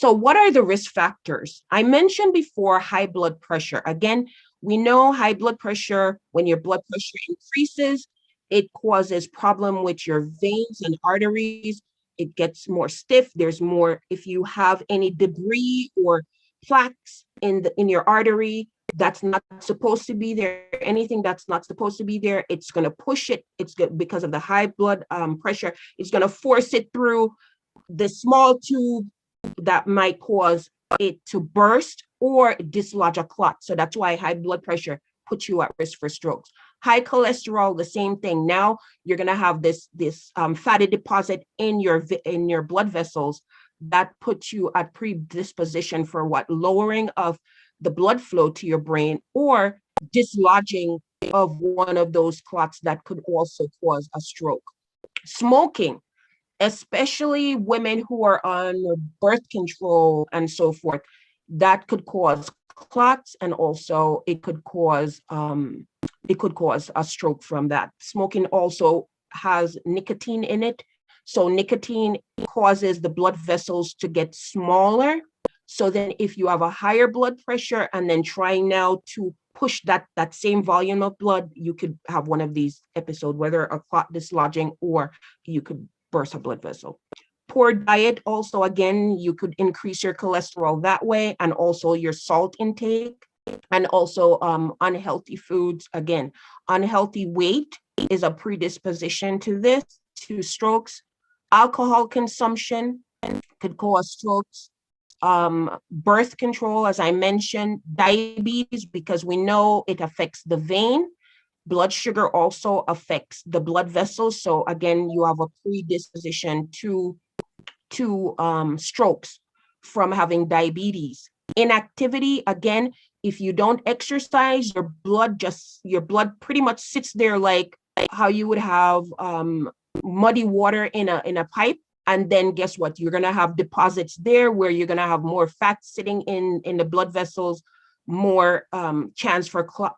So what are the risk factors? I mentioned before high blood pressure. Again, we know high blood pressure, when your blood pressure increases, it causes problem with your veins and arteries. It gets more stiff. There's more, if you have any debris or plaques in your artery that's not supposed to be there, anything that's not supposed to be there, it's going to push it. It's good because of the high blood pressure. It's going to force it through the small tube that might cause it to burst or dislodge a clot. So that's why high blood pressure puts you at risk for strokes. High cholesterol, the same thing. Now you're going to have this fatty deposit in your blood vessels that puts you at predisposition for what? Lowering of the blood flow to your brain or dislodging of one of those clots that could also cause a stroke. Smoking, especially women who are on birth control and so forth, that could cause clots, and also it could cause a stroke from that. Smoking also has nicotine in it. So nicotine causes the blood vessels to get smaller. So then if you have a higher blood pressure and then trying now to push that same volume of blood, you could have one of these episodes, whether a clot dislodging or you could burst a blood vessel. Poor diet also, again, you could increase your cholesterol that way, and also your salt intake, and also unhealthy foods. Again, unhealthy weight is a predisposition to strokes. Alcohol consumption could cause strokes. Birth control, as I mentioned, diabetes, because we know it affects the vein. Blood sugar also affects the blood vessels. So again, you have a predisposition to strokes from having diabetes. Inactivity, again, if you don't exercise, your blood pretty much sits there like how you would have muddy water in a pipe. And then guess what? You're going to have deposits there where you're going to have more fat sitting in the blood vessels, more chance for clot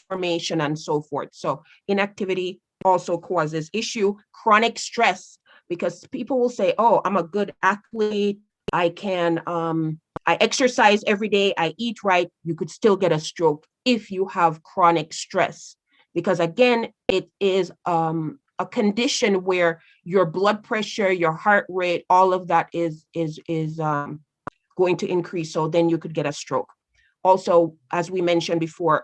formation and so forth. So inactivity also causes issue. Chronic stress, because people will say, oh, I'm a good athlete. I exercise every day. I eat right. You could still get a stroke if you have chronic stress, because again, it is a condition where your blood pressure, your heart rate, all of that is going to increase. So then you could get a stroke. Also, as we mentioned before,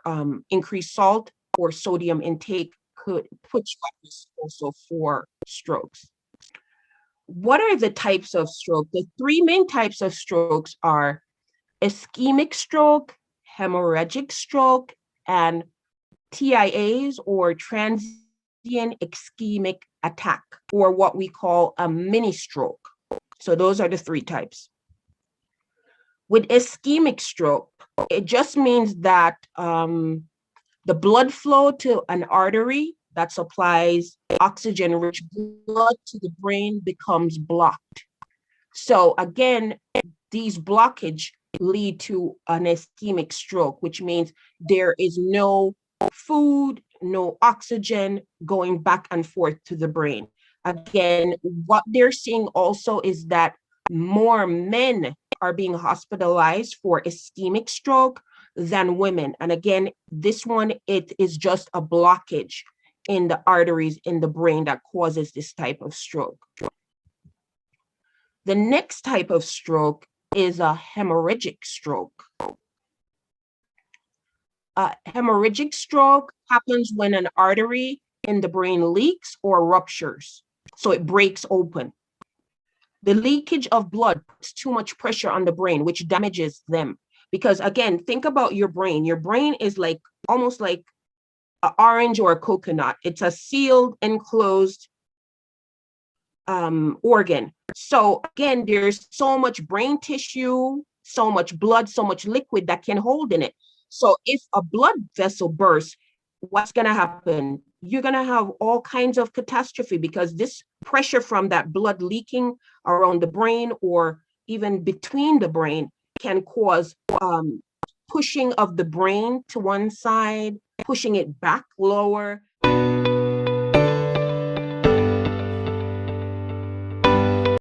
increased salt or sodium intake could put you at risk also for strokes. What are the types of stroke? The three main types of strokes are ischemic stroke, hemorrhagic stroke, and TIAs, or transient ischemic attack, or what we call a mini stroke. So those are the three types. With ischemic stroke, it just means that the blood flow to an artery that supplies oxygen-rich blood to the brain becomes blocked. So again, these blockage lead to an ischemic stroke, which means there is no food, no oxygen going back and forth to the brain. Again, what they're seeing also is that more men are being hospitalized for ischemic stroke than women. And again, this one, it is just a blockage in the arteries in the brain that causes this type of stroke. The next type of stroke is a hemorrhagic stroke. Hemorrhagic stroke happens when an artery in the brain leaks or ruptures, so it breaks open. The leakage of blood puts too much pressure on the brain, which damages them. Because again, think about your brain. Your brain is like almost like an orange or a coconut. It's a sealed, enclosed organ. So again, there's so much brain tissue, so much blood, so much liquid that can hold in it. So if a blood vessel bursts, what's going to happen? You're going to have all kinds of catastrophe, because this pressure from that blood leaking around the brain or even between the brain can cause pushing of the brain to one side, pushing it back lower,